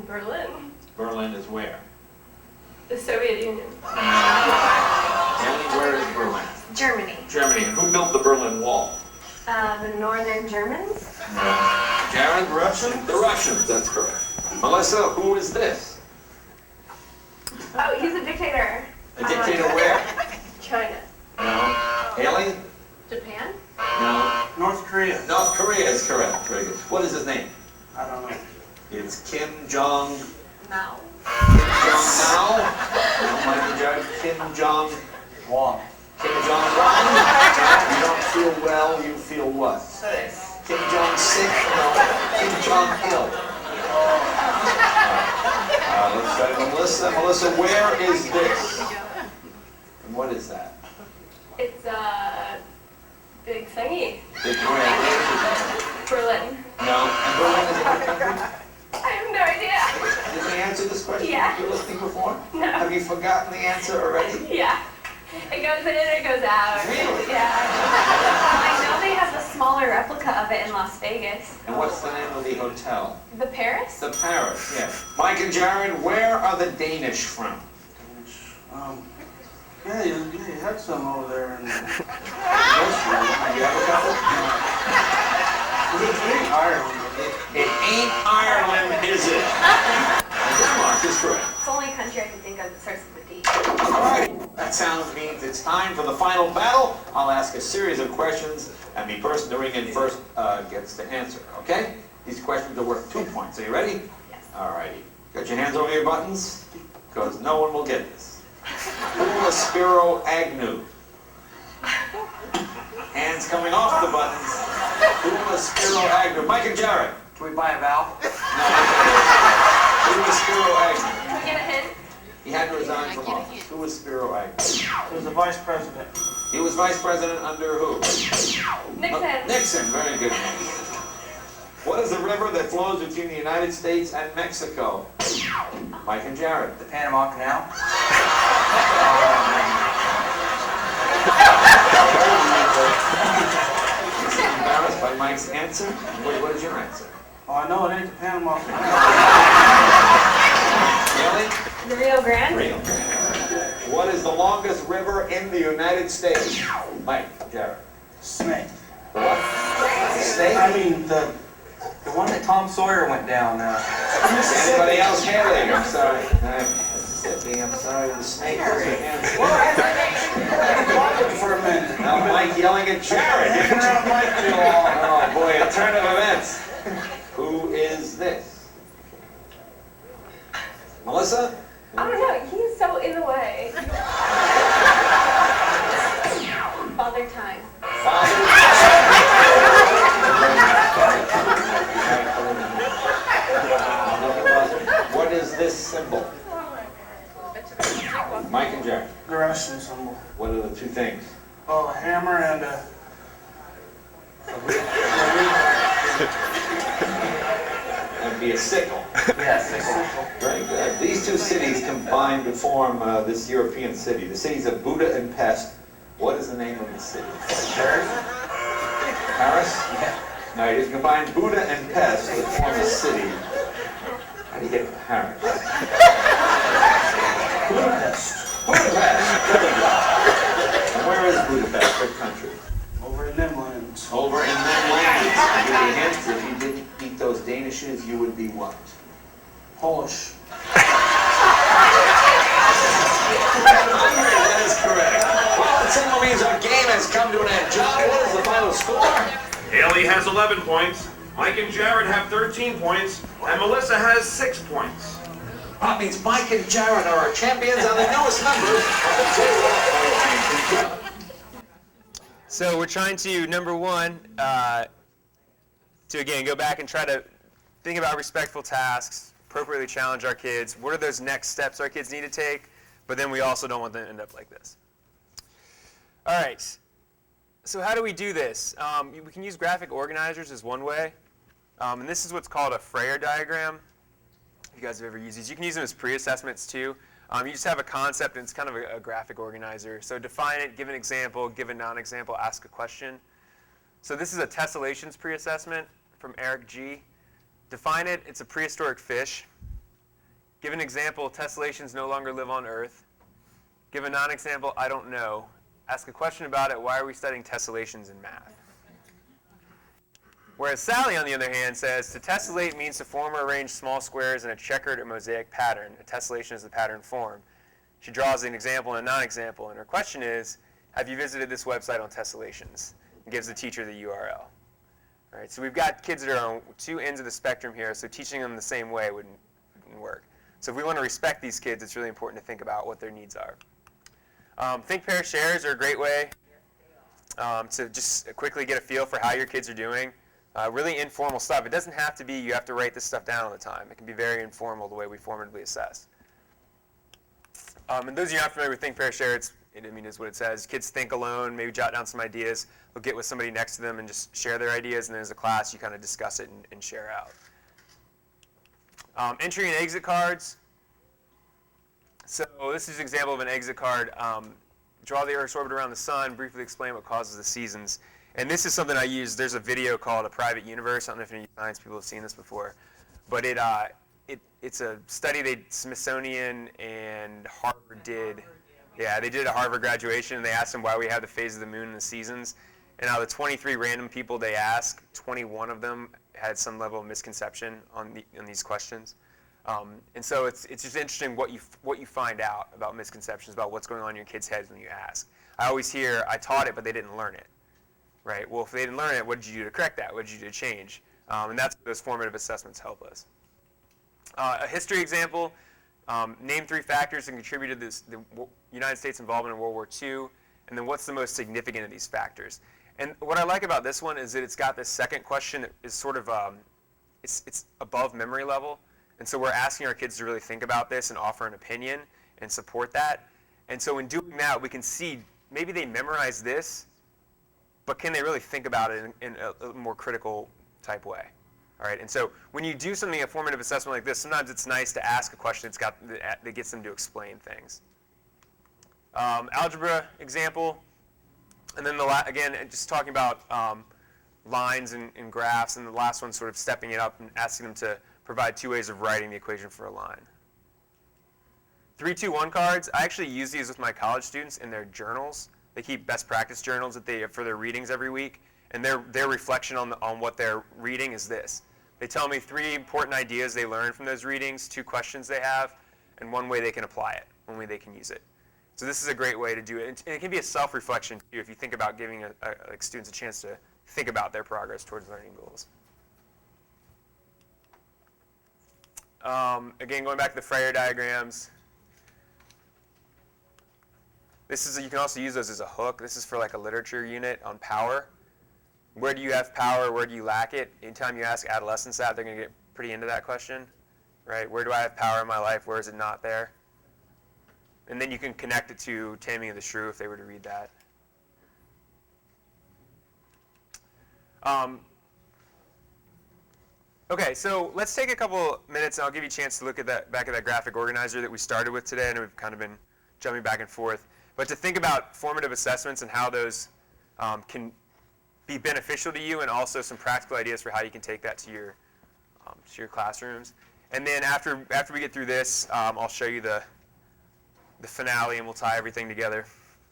Berlin. Berlin is where? The Soviet Union. Annie, where is Berlin? Germany. Germany. And who built the Berlin Wall? The Northern Germans. Jared? Russians? The Russians, that's correct. Melissa, who is this? Oh, he's a dictator. A dictator where? China. No. Haley? Japan? No. North Korea. North Korea is correct. Very good. What is his name? I don't know. It's Kim Jong. Mao. Kim Jong Now. No, Michael Jared. Kim Jong. Wong. Kim Jong Un. You don't feel well. You feel what? Kim Jong sick. No. Kim Jong ill. Let's try Melissa. Melissa, where is this? And what is that? It's big thingy. Big where? Berlin. No. And Berlin is a big country? I have no idea. Did we answer this question? Yeah. Have you listening before? No. Have you forgotten the answer already? Yeah. It goes in, it goes out. Really? Yeah. I know they have a smaller replica of it in Las Vegas. And what's the name of the hotel? The Paris? The Paris, yes. Mike and Jared, where are the Danish from? Yeah, you had some over there in You have a couple? Ireland. It ain't Ireland, is it? Denmark is correct. It's the only country I can think of that starts with a D. All right. That sound means it's time for the final battle. I'll ask a series of questions, and the person to ring in first gets to answer, okay? These questions are worth 2 points. Are you ready? Yes. All righty. Got your hands over your buttons? Because no one will get this. Who was Spiro Agnew? Hands coming off the buttons. Who was Spiro Agnew? Mike and Jared. Can we buy a vowel? Who was Spiro Agnew? Can we get a hint? He had to resign from office. Who was Spiro Agnew? He was the vice president. He was vice president under who? Nixon. Nixon, very good. What is the river that flows between the United States and Mexico? Mike and Jared. The Panama Canal. Is he embarrassed by Mike's answer? What is your answer? Oh, I know it ain't the Panama Canal. Really? The Rio Grande? Real. What is the longest river in the United States? Mike, Jared. Snake. The what? Snake? I mean, the one that Tom Sawyer went down. Anybody else? Haley, I'm sorry. Mississippi, I'm sorry. The snake was your answer. For a minute. Now Mike yelling at Jared. Hanging around Mike too long. Oh boy, a turn of events. Who is this? Melissa? I don't know. He's so in the way. Father Time. What is this symbol? Mike and Jared. The Russian symbol. What are the two things? Oh, a hammer and a... That'd be a sickle. Yes, a sickle. Very good. These two cities combine to form this European city. The cities of Buda and Pest. What is the name of the city? Paris? Paris? Yeah. No, you just combine Buda and Pest to form a city. How do you get to Paris? Budapest. Budapest! And where is Budapest? What country? Over in them lands. Over in them lands. I'll give you a hint. If you didn't eat those Danishes, you would be what? Polish. That is correct. Well, it simply means our game has come to an end. John, what is the final score? Haley has 11 points, Mike and Jared have 13 points, and Melissa has 6 points. That means Mike and Jared are our champions and the newest members of the J-Rock. So we're trying to, number one, to again go back and try to think about respectful tasks, appropriately challenge our kids. What are those next steps our kids need to take? But then we also don't want them to end up like this. All right. So how do we do this? We can use graphic organizers as one way. And this is what's called a Freyer diagram. If you guys have ever used these, you can use them as pre-assessments too. You just have a concept and it's kind of a graphic organizer. So define it, give an example, give a non-example, ask a question. So this is a tessellations pre-assessment from Eric G. Define it, it's a prehistoric fish. Give an example, tessellations no longer live on Earth. Give a non-example, I don't know. Ask a question about it, why are we studying tessellations in math? Whereas Sally, on the other hand, says to tessellate means to form or arrange small squares in a checkered or mosaic pattern. A tessellation is the pattern form. She draws an example and a non-example, and her question is, have you visited this website on tessellations? And gives the teacher the URL. All right, so we've got kids that are on two ends of the spectrum here, so teaching them the same way wouldn't work. So if we want to respect these kids, it's really important to think about what their needs are. Think, pair, shares are a great way to just quickly get a feel for how your kids are doing. Really informal stuff. It doesn't have to be you have to write this stuff down all the time. It can be very informal the way we formatively assess. And those of you not familiar with Think, Pair, Share, is what it says. Kids think alone, maybe jot down some ideas. They'll get with somebody next to them and just share their ideas, and then as a class, you kind of discuss it and share out. Entry and exit cards. So this is an example of an exit card. Draw the Earth's orbit around the sun, briefly explain what causes the seasons. And this is something I use. There's a video called A Private Universe. I don't know if any science people have seen this before. But it's a study that Smithsonian and Harvard did. Yeah, they did a Harvard graduation, and they asked them why we have the phase of the moon and the seasons. And out of the 23 random people they asked, 21 of them had some level of misconception on these questions. And so it's just interesting what you find out about misconceptions, about what's going on in your kids' heads when you ask. I always hear, I taught it, but they didn't learn it. Right? Well, if they didn't learn it, what did you do to correct that? What did you do to change? And that's where those formative assessments help us. A history example, name 3 factors that contributed to the United States involvement in World War II, and then what's the most significant of these factors? And what I like about this one is that it's got this second question that is sort of, it's above memory level. And so we're asking our kids to really think about this and offer an opinion and support that. And so in doing that, we can see maybe they memorize this, but can they really think about it in a more critical type way? All right, and so when you do something, a formative assessment like this, sometimes it's nice to ask a question that gets them to explain things. Algebra example, and then again, just talking about lines and graphs, and the last one sort of stepping it up and asking them to provide 2 ways of writing the equation for a line. 3-2-1 cards, I actually use these with my college students in their journals. They keep best practice journals that they for their readings every week, and their reflection on what they're reading is this. They tell me 3 important ideas they learned from those readings, 2 questions they have, and 1 way they can apply it, 1 way they can use it. So this is a great way to do it, and it can be a self-reflection too if you think about giving like students a chance to think about their progress towards learning goals. Again, going back to the Freyer diagrams. You can also use those as a hook. This is for like a literature unit on power. Where do you have power? Where do you lack it? Anytime you ask adolescents that, they're going to get pretty into that question, right? Where do I have power in my life? Where is it not there? And then you can connect it to Taming of the Shrew if they were to read that. Okay, so let's take a couple minutes, and I'll give you a chance to look at back at that graphic organizer that we started with today. I know we've kind of been jumping back and forth. But to think about formative assessments and how those can be beneficial to you, and also some practical ideas for how you can take that to your classrooms. And then after we get through this, I'll show you the finale, and we'll tie everything together.